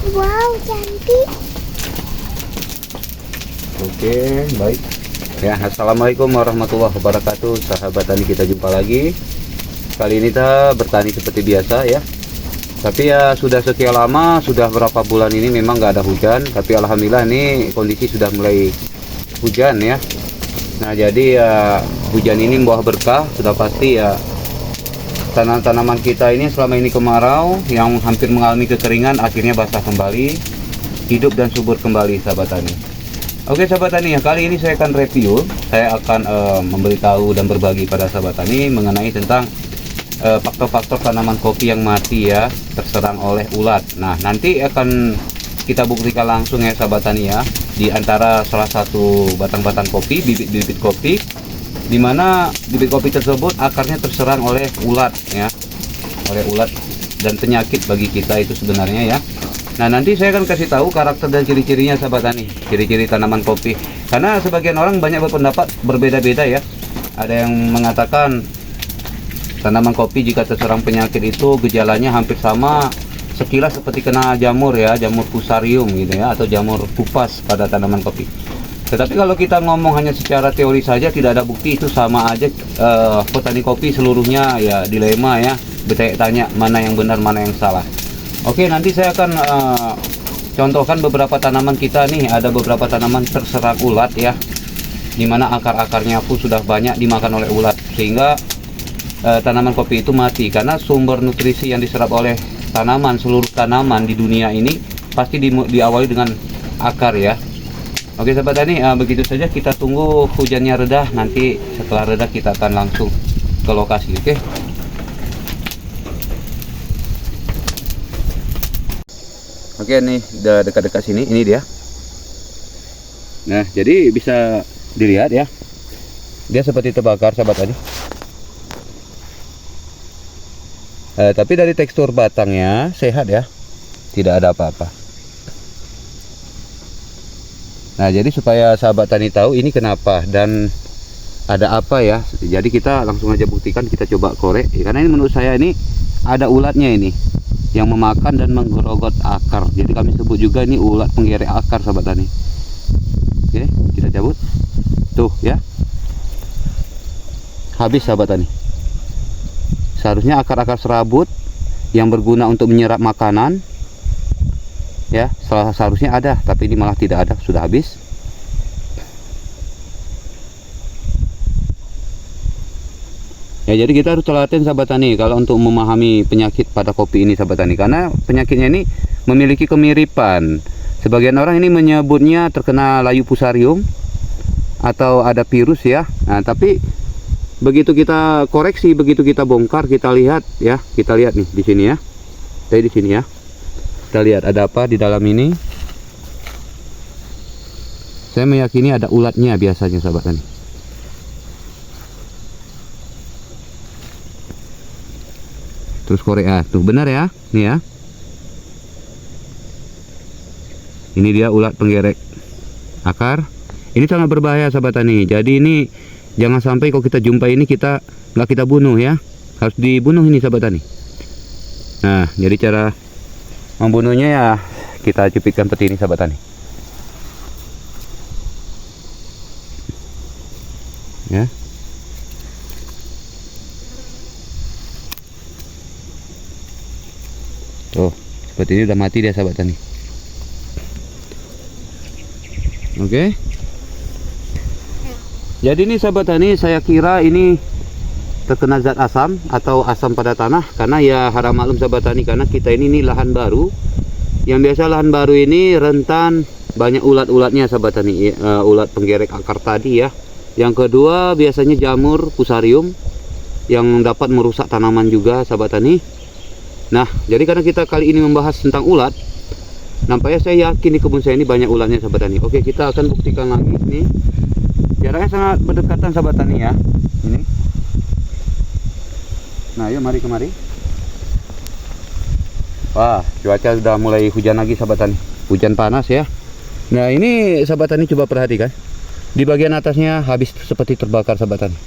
Wow, cantik. Oke, baik. Ya, assalamualaikum warahmatullahi wabarakatuh. Sahabat tani, kita jumpa lagi. Kali ini kita bertani seperti biasa ya. Tapi ya sudah sekian lama, sudah berapa bulan ini memang nggak ada hujan. Tapi alhamdulillah ini kondisi sudah mulai hujan ya. Nah jadi ya hujan ini membawa berkah. Sudah pasti ya tanaman-tanaman kita ini selama ini kemarau yang hampir mengalami kekeringan akhirnya basah kembali, hidup dan subur kembali sahabat tani. Oke sahabat tani, ya kali ini saya akan review, saya akan memberitahu dan berbagi pada sahabat tani mengenai tentang faktor-faktor tanaman kopi yang mati ya, terserang oleh ulat. Nah nanti akan kita buktikan langsung ya sahabat tani ya, di antara salah satu batang-batang kopi, bibit-bibit kopi, dimana bibit kopi tersebut akarnya terserang oleh ulat ya, oleh ulat dan penyakit bagi kita itu sebenarnya ya. Nah nanti saya akan kasih tahu karakter dan ciri-cirinya sahabat tani, ciri-ciri tanaman kopi. Karena sebagian orang banyak berpendapat berbeda-beda ya. Ada yang mengatakan tanaman kopi jika terserang penyakit itu gejalanya hampir sama sekilas seperti kena jamur ya, jamur fusarium gitu ya, atau jamur kupas pada tanaman kopi. Tetapi kalau kita ngomong hanya secara teori saja, tidak ada bukti, itu sama aja. Petani kopi seluruhnya ya dilema ya, bertanya-tanya mana yang benar mana yang salah. Oke, nanti saya akan contohkan beberapa tanaman kita nih. Ada beberapa tanaman terserang ulat ya, dimana akar-akarnya pun sudah banyak dimakan oleh ulat, sehingga tanaman kopi itu mati. Karena sumber nutrisi yang diserap oleh tanaman, seluruh tanaman di dunia ini pasti diawali dengan akar ya. Oke sahabat tani, begitu saja, kita tunggu hujannya reda. Nanti setelah reda kita akan langsung ke lokasi. Oke nih, udah dekat-dekat sini, ini dia. Nah, jadi bisa dilihat ya, dia seperti terbakar sahabat tadi. Tapi dari tekstur batangnya sehat ya, tidak ada apa-apa. Nah, jadi supaya sahabat tani tahu ini kenapa dan ada apa ya, jadi kita langsung aja buktikan, kita coba korek. Karena ini menurut saya ini ada ulatnya ini, yang memakan dan menggerogot akar. Jadi kami sebut juga ini ulat penggerek akar sahabat tani. Oke, kita cabut. Tuh ya, habis sahabat tani. Seharusnya akar-akar serabut yang berguna untuk menyerap makanan ya, seharusnya ada, tapi ini malah tidak ada, sudah habis. Ya, jadi kita harus telaten sahabat tani kalau untuk memahami penyakit pada kopi ini sahabat tani, karena penyakitnya ini memiliki kemiripan. Sebagian orang ini menyebutnya terkena layu fusarium atau ada virus ya. Nah, tapi begitu kita koreksi, begitu kita bongkar, kita lihat ya, kita lihat nih di sini ya. Dari di sini ya. Kita lihat ada apa di dalam ini. Saya meyakini ada ulatnya biasanya sahabat tani. Terus Korea tuh benar ya, nih ya. Ini dia ulat penggerek akar. Ini sangat berbahaya sahabat tani. Jadi ini jangan sampai kalau kita jumpai ini nggak kita bunuh ya. Harus dibunuh ini sahabat tani. Nah, jadi cara membunuhnya ya kita cupitkan peti ini sahabat tani. Ya. Tuh, seperti ini udah mati dia sahabat tani. Oke. Jadi ini sahabat tani, saya kira ini terkena zat asam atau asam pada tanah, karena ya haram maklum sahabat tani, karena kita ini lahan baru. Yang biasa lahan baru ini rentan banyak ulat-ulatnya sahabat tani, ulat penggerek akar tadi ya. Yang kedua biasanya jamur fusarium yang dapat merusak tanaman juga sahabat tani. Nah, jadi karena kita kali ini membahas tentang ulat, nampaknya saya yakin di kebun saya ini banyak ulatnya sahabat tani. Oke, kita akan buktikan lagi nih. Jaraknya sangat berdekatan sahabat tani ya. Ini. Nah, yuk mari kemari. Wah, cuaca sudah mulai hujan lagi sahabat tani. Hujan panas ya. Nah, ini sahabat tani coba perhatikan. Di bagian atasnya habis seperti terbakar sahabat tani.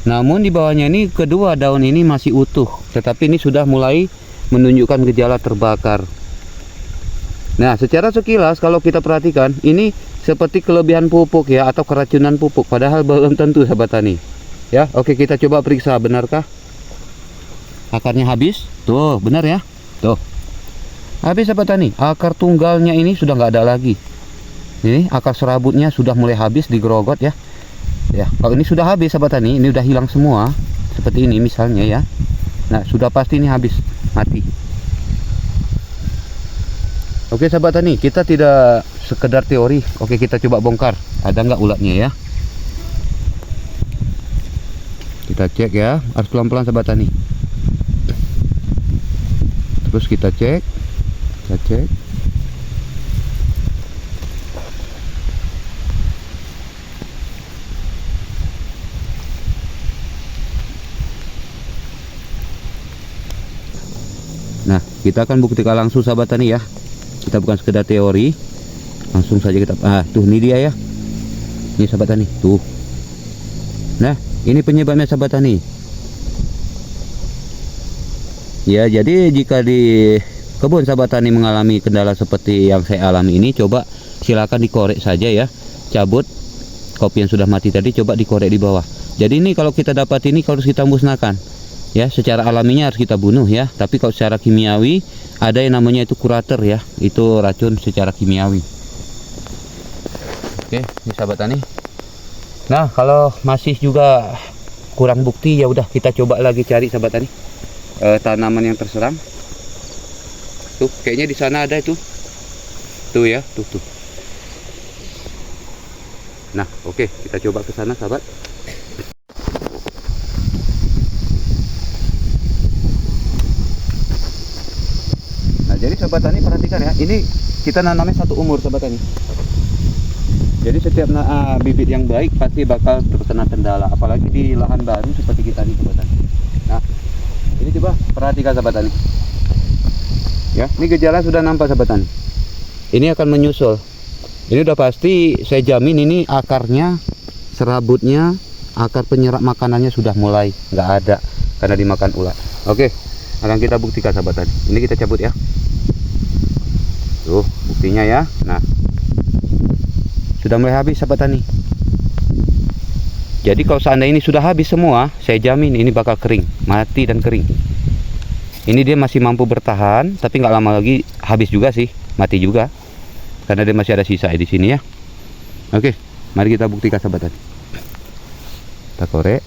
Namun di bawahnya ini kedua daun ini masih utuh, tetapi ini sudah mulai menunjukkan gejala terbakar. Nah, secara sekilas kalau kita perhatikan, ini seperti kelebihan pupuk ya, atau keracunan pupuk, padahal belum tentu sahabat tani. Ya, oke, kita coba periksa, benarkah akarnya habis? Tuh, benar ya. Tuh, habis sahabat tani. Akar tunggalnya ini sudah nggak ada lagi. Ini akar serabutnya sudah mulai habis digerogot ya. Ya, kalau ini sudah habis sahabat tani, ini udah hilang semua. Seperti ini misalnya ya. Nah, sudah pasti ini habis, mati. Oke sahabat tani, kita tidak sekedar teori. Oke, kita coba bongkar, ada nggak ulatnya ya. Kita cek ya, harus pelan-pelan sahabat tani. Terus kita cek. Nah, kita akan buktikan langsung sahabat tani ya. Kita bukan sekedar teori, langsung saja kita, tuh ini dia ya, ini sahabat tani, tuh. Nah, ini penyebabnya sahabat tani ya. Jadi jika di kebun sahabat tani mengalami kendala seperti yang saya alami ini, coba silakan dikorek saja ya, cabut kopi yang sudah mati tadi, coba dikorek di bawah. Jadi ini kalau kita dapat ini, kalau kita musnahkan ya, secara alaminya harus kita bunuh ya, tapi kalau secara kimiawi ada yang namanya itu kurator ya, itu racun secara kimiawi. Oke, ini sahabat tani. Nah, kalau masih juga kurang bukti, ya udah kita coba lagi cari sahabat tani tanaman yang terserang. Tuh, kayaknya di sana ada itu. Tuh ya, tuh. Nah, oke, kita coba ke sana sahabat. Jadi sahabat tani perhatikan ya, ini kita nanamnya satu umur sahabat tani. Jadi setiap bibit yang baik pasti bakal terkena kendala, apalagi di lahan baru seperti kita nih sahabat tani. Nah, ini coba perhatikan sahabat tani. Ya, ini gejala sudah nampak sahabat tani. Ini akan menyusul. Ini udah pasti, saya jamin ini akarnya, serabutnya, akar penyerap makanannya sudah mulai nggak ada karena dimakan ulat. Oke, akan kita buktikan sahabat tani. Ini kita cabut ya. Tuh buktinya ya. Nah, sudah mulai habis sahabat tani. Jadi kalau seandainya ini sudah habis semua, saya jamin ini bakal kering, mati dan kering. Ini dia masih mampu bertahan, tapi nggak lama lagi habis juga sih, mati juga, karena dia masih ada sisa di sini ya. Oke, mari kita buktikan sahabat tani. Kita korek.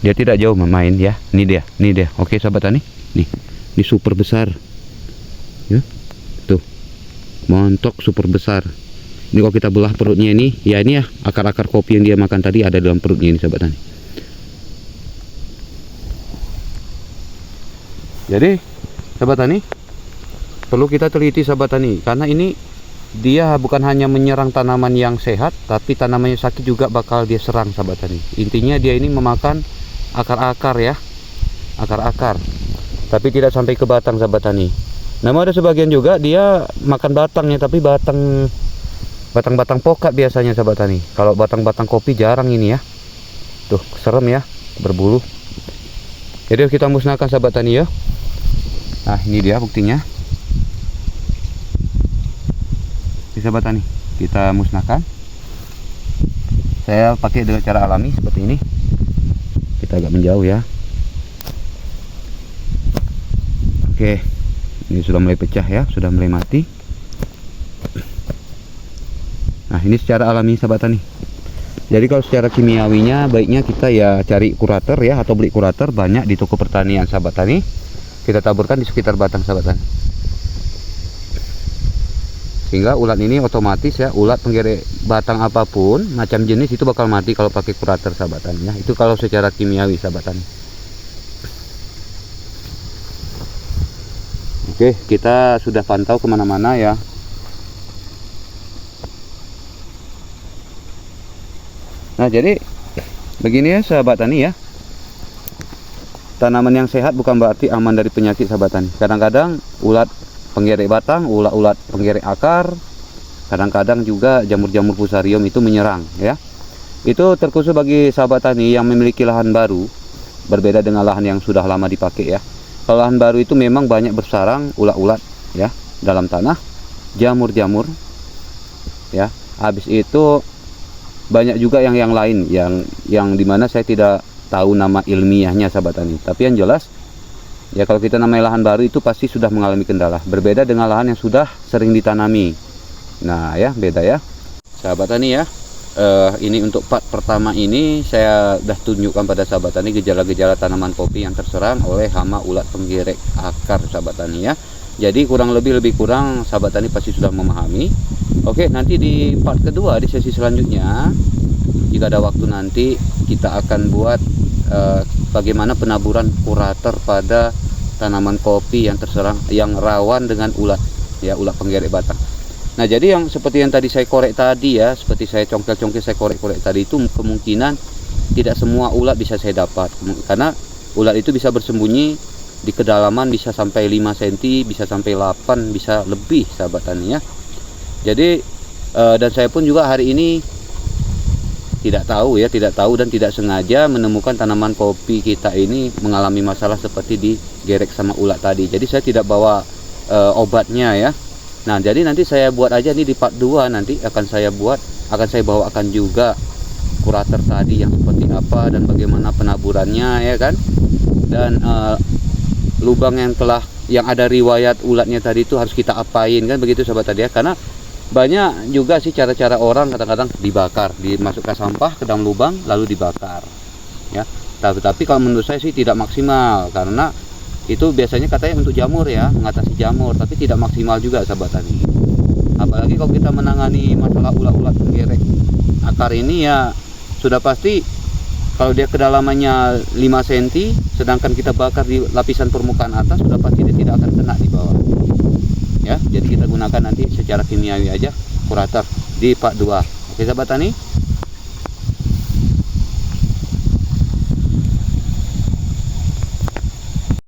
Dia tidak jauh memain ya. Ini dia. Oke sahabat tani. Ini super besar. Ya. Tuh. Montok super besar. Ini kalau kita belah perutnya ini, ya ini ya akar-akar kopi yang dia makan tadi ada dalam perutnya ini sahabat tani. Jadi sahabat tani, perlu kita teliti sahabat tani, karena ini dia bukan hanya menyerang tanaman yang sehat, tapi tanaman yang sakit juga bakal dia serang sahabat tani. Intinya dia ini memakan akar-akar ya, akar-akar, tapi tidak sampai ke batang sahabat tani. Namun ada sebagian juga dia makan batangnya, tapi batang-batang pokat biasanya sahabat tani. Kalau batang-batang kopi jarang ini ya. Tuh serem ya, berbulu. Jadi kita musnahkan sahabat tani ya. Nah ini dia buktinya. Ini sahabat tani, kita musnahkan. Saya pakai dengan cara alami seperti ini. Kita agak menjauh ya. Oke, ini sudah mulai pecah ya, sudah mulai mati. Nah ini secara alami sahabat tani. Jadi kalau secara kimiawinya baiknya kita ya cari kurator ya, atau beli kurator banyak di toko pertanian sahabat tani. Kita taburkan di sekitar batang sahabat tani, sehingga ulat ini otomatis ya, ulat penggere batang apapun macam jenis itu bakal mati kalau pakai kurator sahabat tani ya. Itu kalau secara kimiawi sahabat tani. Oke, kita sudah pantau kemana-mana ya. Nah, jadi begini ya sahabat tani ya. Tanaman yang sehat bukan berarti aman dari penyakit sahabat tani. Kadang-kadang ulat penggerek batang, ulat penggerek akar, kadang-kadang juga jamur-jamur fusarium itu menyerang ya. Itu terkhusus bagi sahabat tani yang memiliki lahan baru, berbeda dengan lahan yang sudah lama dipakai ya. Kalau lahan baru itu memang banyak bersarang ulat-ulat ya dalam tanah, jamur-jamur ya. Habis itu banyak juga yang lain yang dimana saya tidak tahu nama ilmiahnya sahabat tani. Tapi yang jelas ya, kalau kita namanya lahan baru itu pasti sudah mengalami kendala, berbeda dengan lahan yang sudah sering ditanami. Nah ya, beda ya sahabat tani ya. Ini untuk part pertama ini saya sudah tunjukkan pada sahabat tani gejala-gejala tanaman kopi yang terserang oleh hama ulat penggerek akar sahabat tani ya. Jadi kurang lebih sahabat tani pasti sudah memahami. Oke, nanti di part kedua, di sesi selanjutnya, jika ada waktu nanti kita akan buat bagaimana penaburan kurator pada tanaman kopi yang terserang, yang rawan dengan ulat ya, ulat penggerek batang. Nah, jadi yang seperti yang tadi saya korek tadi ya, seperti saya congkel-congkel, saya korek-korek tadi, itu kemungkinan tidak semua ulat bisa saya dapat, karena ulat itu bisa bersembunyi di kedalaman bisa sampai 5 cm, bisa sampai 8, bisa lebih sahabat tani ya. Jadi dan saya pun juga hari ini tidak tahu dan tidak sengaja menemukan tanaman kopi kita ini mengalami masalah seperti digerek sama ulat tadi. Jadi saya tidak bawa obatnya ya. Nah, jadi nanti saya buat aja nih di part 2, nanti akan saya bawakan juga kurator tadi yang seperti apa dan bagaimana penaburannya ya kan. Dan lubang yang ada riwayat ulatnya tadi itu harus kita apain kan, begitu sahabat tadi ya. Karena banyak juga sih cara-cara orang, kadang-kadang dibakar, dimasukkan sampah ke dalam lubang lalu dibakar ya. Tapi kalau menurut saya sih tidak maksimal, karena itu biasanya katanya untuk jamur ya, mengatasi jamur, tapi tidak maksimal juga sahabat tani. Apalagi kalau kita menangani masalah ulat-ulat penggerek akar ini ya, sudah pasti kalau dia kedalamannya 5 cm, sedangkan kita bakar di lapisan permukaan atas, sudah pasti dia tidak akan kena di bawah ya. Jadi kita gunakan nanti secara kimiawi aja kurator di part 2. Oke sahabat tani,